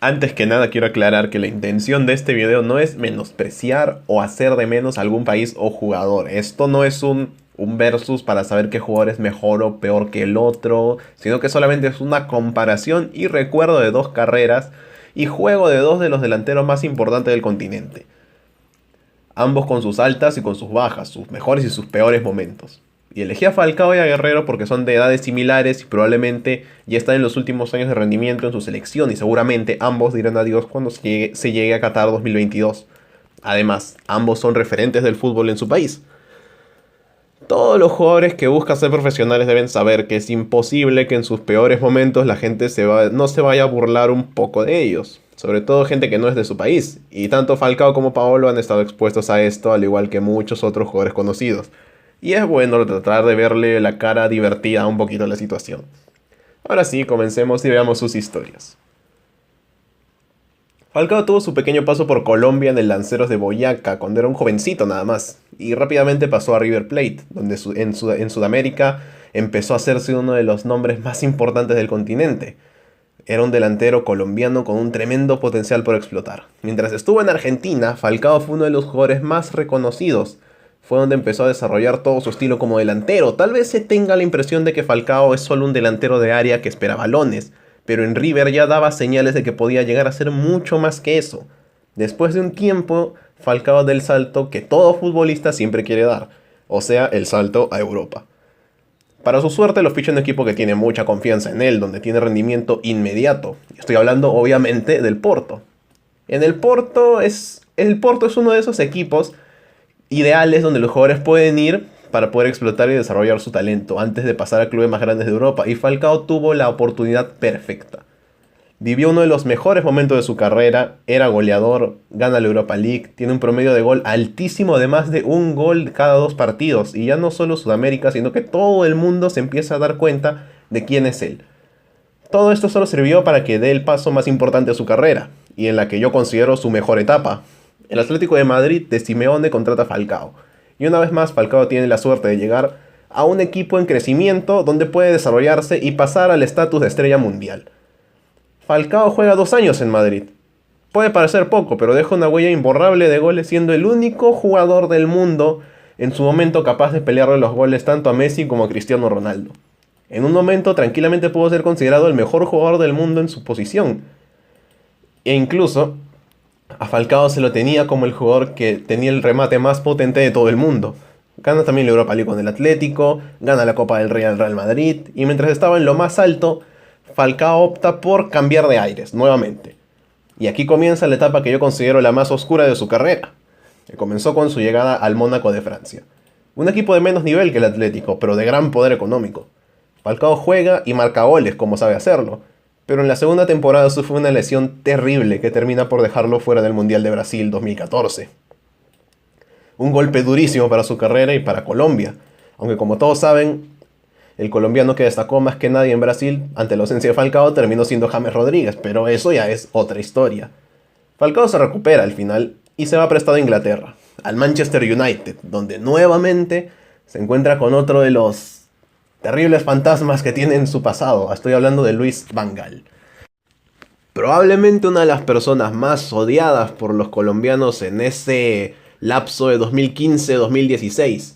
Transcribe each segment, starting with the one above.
Antes que nada quiero aclarar que la intención de este video no es menospreciar o hacer de menos a algún país o jugador. Esto no es un versus para saber qué jugador es mejor o peor que el otro, sino que solamente es una comparación y recuerdo de dos carreras y juego de dos de los delanteros más importantes del continente. Ambos con sus altas y con sus bajas, sus mejores y sus peores momentos. Y elegí a Falcao y a Guerrero porque son de edades similares y probablemente ya están en los últimos años de rendimiento en su selección y seguramente ambos dirán adiós cuando se llegue a Qatar 2022. Además, ambos son referentes del fútbol en su país. Todos los jugadores que buscan ser profesionales deben saber que es imposible que en sus peores momentos la gente no se vaya a burlar un poco de ellos. Sobre todo gente que no es de su país. Y tanto Falcao como Paolo han estado expuestos a esto, al igual que muchos otros jugadores conocidos. Y es bueno tratar de verle la cara divertida un poquito a la situación. Ahora sí, comencemos y veamos sus historias. Falcao tuvo su pequeño paso por Colombia en el Lanceros de Boyacá cuando era un jovencito nada más, y rápidamente pasó a River Plate, donde en Sudamérica empezó a hacerse uno de los nombres más importantes del continente. Era un delantero colombiano con un tremendo potencial por explotar. Mientras estuvo en Argentina, Falcao fue uno de los jugadores más reconocidos. Fue donde empezó a desarrollar todo su estilo como delantero. Tal vez se tenga la impresión de que Falcao es solo un delantero de área que espera balones, pero en River ya daba señales de que podía llegar a ser mucho más que eso. Después de un tiempo, Falcao da el salto que todo futbolista siempre quiere dar, o sea, el salto a Europa. Para su suerte lo ficha en un equipo que tiene mucha confianza en él, donde tiene rendimiento inmediato. Estoy hablando obviamente del Porto. El Porto es uno de esos equipos ideales donde los jugadores pueden ir para poder explotar y desarrollar su talento antes de pasar a clubes más grandes de Europa, y Falcao tuvo la oportunidad perfecta. Vivió uno de los mejores momentos de su carrera, era goleador, gana la Europa League, tiene un promedio de gol altísimo de más de un gol cada 2 partidos, y ya no solo Sudamérica, sino que todo el mundo se empieza a dar cuenta de quién es él. Todo esto solo sirvió para que dé el paso más importante de su carrera, y en la que yo considero su mejor etapa. El Atlético de Madrid de Simeone contrata a Falcao, y una vez más Falcao tiene la suerte de llegar a un equipo en crecimiento donde puede desarrollarse y pasar al estatus de estrella mundial. Falcao juega 2 años en Madrid. Puede parecer poco, pero deja una huella imborrable de goles siendo el único jugador del mundo en su momento capaz de pelearle los goles tanto a Messi como a Cristiano Ronaldo. En un momento tranquilamente pudo ser considerado el mejor jugador del mundo en su posición. E incluso a Falcao se lo tenía como el jugador que tenía el remate más potente de todo el mundo. Gana también la Europa League con el Atlético, gana la Copa del Rey al Real Madrid, y mientras estaba en lo más alto, Falcao opta por cambiar de aires nuevamente. Y aquí comienza la etapa que yo considero la más oscura de su carrera, que comenzó con su llegada al Mónaco de Francia. Un equipo de menos nivel que el Atlético, pero de gran poder económico. Falcao juega y marca goles como sabe hacerlo, pero en la segunda temporada sufre una lesión terrible que termina por dejarlo fuera del Mundial de Brasil 2014. Un golpe durísimo para su carrera y para Colombia, aunque como todos saben, el colombiano que destacó más que nadie en Brasil ante la ausencia de Falcao terminó siendo James Rodríguez, pero eso ya es otra historia. Falcao se recupera al final y se va prestado a Inglaterra, al Manchester United, donde nuevamente se encuentra con otro de los terribles fantasmas que tiene en su pasado. Estoy hablando de Luis Van Gaal. Probablemente una de las personas más odiadas por los colombianos en ese lapso de 2015-2016.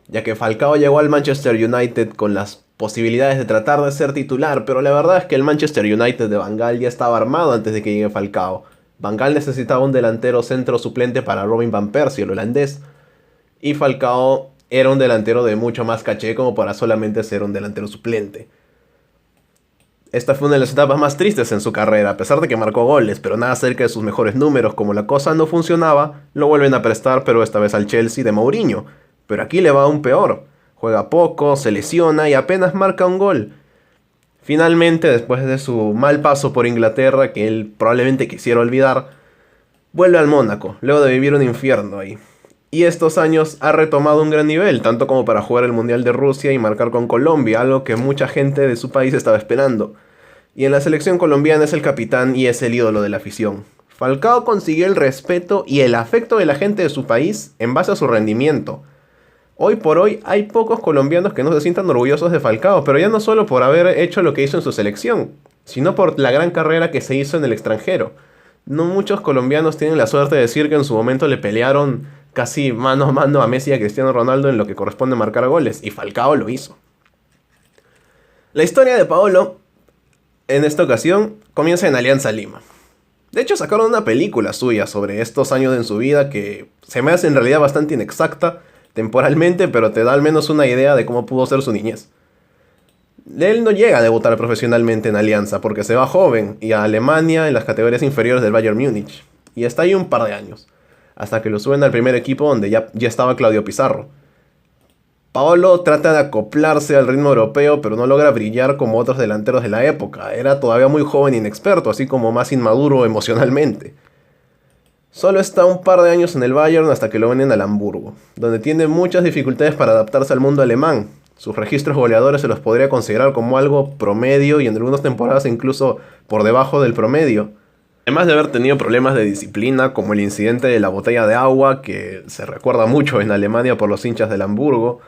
Ya que Falcao llegó al Manchester United con las posibilidades de tratar de ser titular, pero la verdad es que el Manchester United de Van Gaal ya estaba armado antes de que llegue Falcao. Van Gaal necesitaba un delantero centro suplente para Robin van Persie, el holandés, y Falcao era un delantero de mucho más caché como para solamente ser un delantero suplente. Esta fue una de las etapas más tristes en su carrera, a pesar de que marcó goles, pero nada cerca de sus mejores números. Como la cosa no funcionaba, lo vuelven a prestar, pero esta vez al Chelsea de Mourinho. Pero aquí le va aún peor. Juega poco, se lesiona y apenas marca un gol. Finalmente, después de su mal paso por Inglaterra, que él probablemente quisiera olvidar, vuelve al Mónaco, luego de vivir un infierno ahí. Y estos años ha retomado un gran nivel, tanto como para jugar el Mundial de Rusia y marcar con Colombia, algo que mucha gente de su país estaba esperando. Y en la selección colombiana es el capitán y es el ídolo de la afición. Falcao consiguió el respeto y el afecto de la gente de su país en base a su rendimiento. Hoy por hoy hay pocos colombianos que no se sientan orgullosos de Falcao, pero ya no solo por haber hecho lo que hizo en su selección, sino por la gran carrera que se hizo en el extranjero. No muchos colombianos tienen la suerte de decir que en su momento le pelearon casi mano a mano a Messi y a Cristiano Ronaldo en lo que corresponde a marcar goles, y Falcao lo hizo. La historia de Paolo, en esta ocasión, comienza en Alianza Lima. De hecho, sacaron una película suya sobre estos años en su vida que se me hace en realidad bastante inexacta temporalmente, pero te da al menos una idea de cómo pudo ser su niñez. Él no llega a debutar profesionalmente en Alianza porque se va joven y a Alemania en las categorías inferiores del Bayern Múnich. Y está ahí un par de años, hasta que lo suben al primer equipo donde ya estaba Claudio Pizarro. Paolo trata de acoplarse al ritmo europeo, pero no logra brillar como otros delanteros de la época. Era todavía muy joven e inexperto, así como más inmaduro emocionalmente. Solo está un par de años en el Bayern hasta que lo venden al Hamburgo, donde tiene muchas dificultades para adaptarse al mundo alemán. Sus registros goleadores se los podría considerar como algo promedio y en algunas temporadas incluso por debajo del promedio. Además de haber tenido problemas de disciplina, como el incidente de la botella de agua, que se recuerda mucho en Alemania por los hinchas del Hamburgo,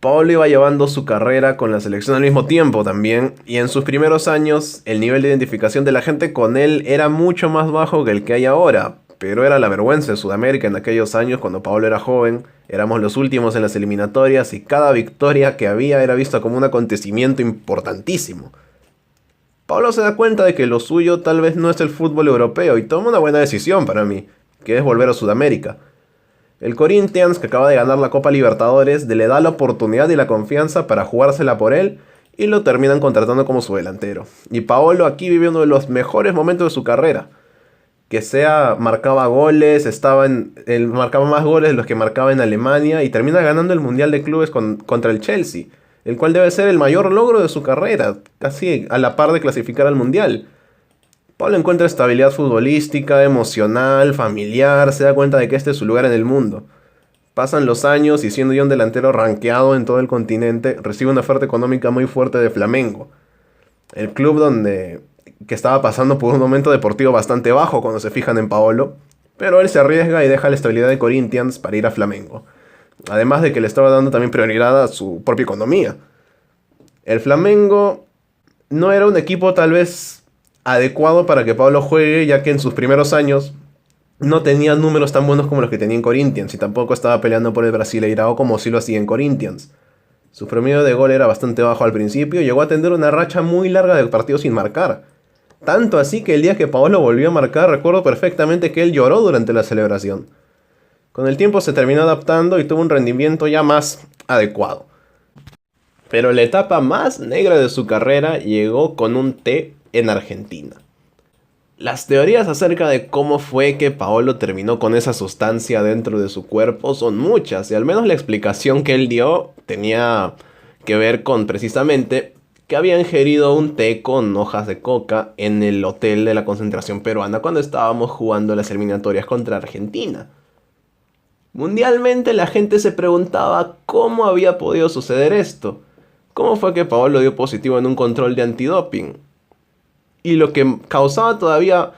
Paolo iba llevando su carrera con la selección al mismo tiempo también, y en sus primeros años el nivel de identificación de la gente con él era mucho más bajo que el que hay ahora, pero era la vergüenza de Sudamérica en aquellos años cuando Paolo era joven. Éramos los últimos en las eliminatorias y cada victoria que había era vista como un acontecimiento importantísimo. Paolo se da cuenta de que lo suyo tal vez no es el fútbol europeo y toma una buena decisión para mí, que es volver a Sudamérica. El Corinthians, que acaba de ganar la Copa Libertadores, le da la oportunidad y la confianza para jugársela por él y lo terminan contratando como su delantero. Y Paolo aquí vive uno de los mejores momentos de su carrera. Marcaba goles, marcaba más goles de los que marcaba en Alemania y termina ganando el Mundial de Clubes contra el Chelsea, el cual debe ser el mayor logro de su carrera, casi a la par de clasificar al Mundial. Paolo encuentra estabilidad futbolística, emocional, familiar, se da cuenta de que este es su lugar en el mundo. Pasan los años y siendo ya un delantero rankeado en todo el continente, recibe una oferta económica muy fuerte de Flamengo. El club que estaba pasando por un momento deportivo bastante bajo cuando se fijan en Paolo, pero él se arriesga y deja la estabilidad de Corinthians para ir a Flamengo. Además de que le estaba dando también prioridad a su propia economía. El Flamengo no era un equipo tal vez adecuado para que Paolo juegue, ya que en sus primeros años no tenía números tan buenos como los que tenía en Corinthians y tampoco estaba peleando por el Brasileirao como sí lo hacía en Corinthians. Su promedio de gol era bastante bajo al principio y llegó a tener una racha muy larga de partidos sin marcar. Tanto así que el día que Paolo volvió a marcar, recuerdo perfectamente que él lloró durante la celebración. Con el tiempo se terminó adaptando y tuvo un rendimiento ya más adecuado. Pero la etapa más negra de su carrera llegó con un T en Argentina. Las teorías acerca de cómo fue que Paolo terminó con esa sustancia dentro de su cuerpo son muchas, y al menos la explicación que él dio tenía que ver con precisamente que había ingerido un té con hojas de coca en el hotel de la concentración peruana cuando estábamos jugando las eliminatorias contra Argentina. Mundialmente la gente se preguntaba cómo había podido suceder esto. ¿Cómo fue que Paolo dio positivo en un control de antidoping? Y lo que causaba todavía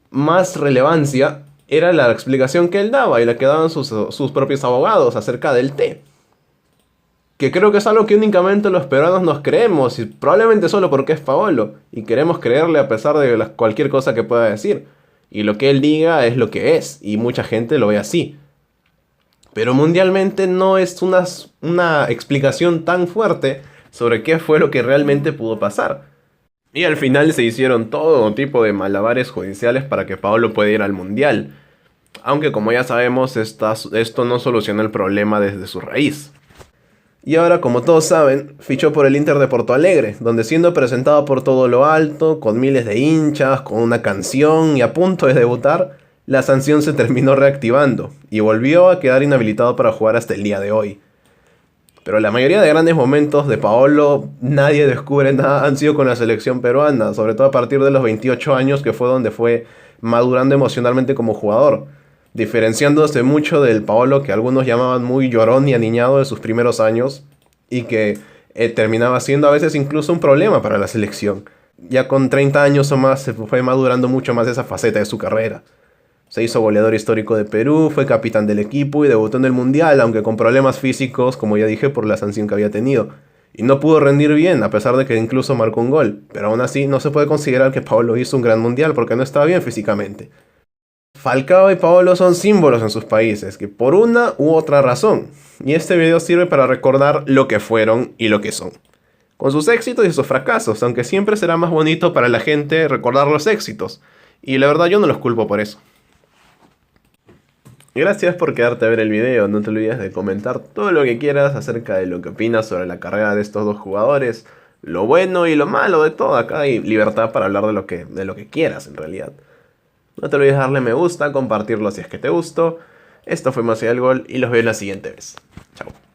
más relevancia era la explicación que él daba y la que daban sus propios abogados acerca del té. Que creo que es algo que únicamente los peruanos nos creemos, y probablemente solo porque es Paolo, y queremos creerle a pesar de cualquier cosa que pueda decir. Y lo que él diga es lo que es, y mucha gente lo ve así. Pero mundialmente no es una explicación tan fuerte sobre qué fue lo que realmente pudo pasar. Y al final se hicieron todo tipo de malabares judiciales para que Paolo pueda ir al Mundial. Aunque como ya sabemos, esto no solucionó el problema desde su raíz. Y ahora, como todos saben, fichó por el Inter de Porto Alegre, donde siendo presentado por todo lo alto, con miles de hinchas, con una canción y a punto de debutar, la sanción se terminó reactivando y volvió a quedar inhabilitado para jugar hasta el día de hoy. Pero la mayoría de grandes momentos de Paolo, nadie descubre nada, han sido con la selección peruana, sobre todo a partir de los 28 años, que fue donde fue madurando emocionalmente como jugador, diferenciándose mucho del Paolo que algunos llamaban muy llorón y aniñado de sus primeros años, y que terminaba siendo a veces incluso un problema para la selección. Ya con 30 años o más se fue madurando mucho más esa faceta de su carrera. Se hizo goleador histórico de Perú, fue capitán del equipo y debutó en el Mundial, aunque con problemas físicos, como ya dije, por la sanción que había tenido. y no pudo rendir bien, a pesar de que incluso marcó un gol. Pero aún así no se puede considerar que Paolo hizo un gran mundial porque no estaba bien físicamente. Falcao y Paolo son símbolos en sus países, que por una u otra razón. Y este video sirve para recordar lo que fueron y lo que son. Con sus éxitos y sus fracasos, aunque siempre será más bonito para la gente recordar los éxitos. Y la verdad yo no los culpo por eso. Gracias por quedarte a ver el video, no te olvides de comentar todo lo que quieras acerca de lo que opinas sobre la carrera de estos dos jugadores, lo bueno y lo malo de todo, acá hay libertad para hablar de lo que quieras en realidad. No te olvides de darle me gusta, compartirlo si es que te gustó. Esto fue Más allá del gol y los veo la siguiente vez. Chao.